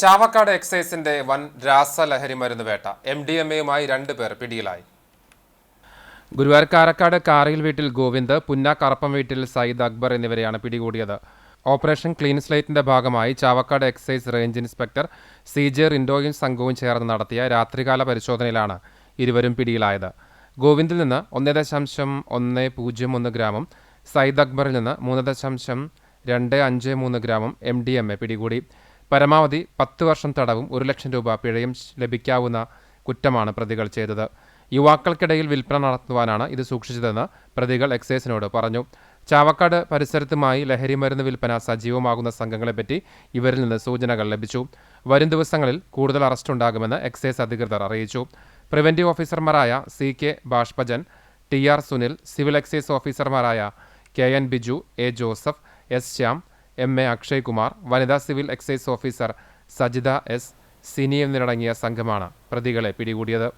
ചാവക്കാട് എക്സൈസിന്റെ വൻ രാസലഹരി മരുന്ന് വേട്ട MDMAയുമായി 2 പേർ പിടിയിലായി. ഗുരുവായൂർ കാരക്കാട് കാറിയിൽ വീട്ടിൽ ഗോവിന്ദ്, പുന്ന കറപ്പം വീട്ടിൽ സയ്യിദ് അക്ബർ എന്നിവരെയാണ് പിടികൂടിയത്. ഓപ്പറേഷൻ ക്ലീൻ സ്ലേറ്റിന്റെ ഭാഗമായി Chavakkad excise range inspector CJ റിൻഡോയും സംഘവും ചേർന്ന് നടത്തിയ രാത്രികാല പരിശോധനയിലാണ് ഇരുവരും പിടിയിലായത്. ഗോവിന്ദിൽ നിന്ന് 1.101 ഗ്രാമും സയ്യിദ് അക്ബറിൽ നിന്ന് 3.253 ഗ്രാമും MDMA പിടികൂടി. പരമാവധി 10 വർഷം തടവും 1 ലക്ഷം രൂപ പിഴയും ലഭിക്കാവുന്ന കുറ്റമാണ് പ്രതികൾ ചെയ്തത്. യുവാക്കൾക്കിടയിൽ വിൽപ്പന നടത്തുവാനാണ് ഇത് സൂക്ഷിച്ചതെന്ന് പ്രതികൾ എക്സൈസിനോട് പറഞ്ഞു. ചാവക്കാട് പരിസരത്തുമായി ലഹരിമരുന്ന് വിൽപ്പന സജീവമാകുന്ന സംഘങ്ങളെപ്പറ്റി ഇവരിൽ നിന്ന് സൂചനകൾ ലഭിച്ചു. വരും ദിവസങ്ങളിൽ കൂടുതൽ അറസ്റ്റ് ഉണ്ടാകുമെന്ന് എക്സൈസ് അധികൃതർ അറിയിച്ചു. പ്രിവന്റീവ് ഓഫീസർമാരായ CK Bashpajan, TR Sunil, civil excise ഓഫീസർമാരായ KN Biju, A Joseph, S Shyam, MA Akshay Kumar, വനിതാ civil excise officer Sajitha S, Sini എന്നിവരടങ്ങിയ സംഘമാണ് പ്രതികളെ പിടികൂടിയത്.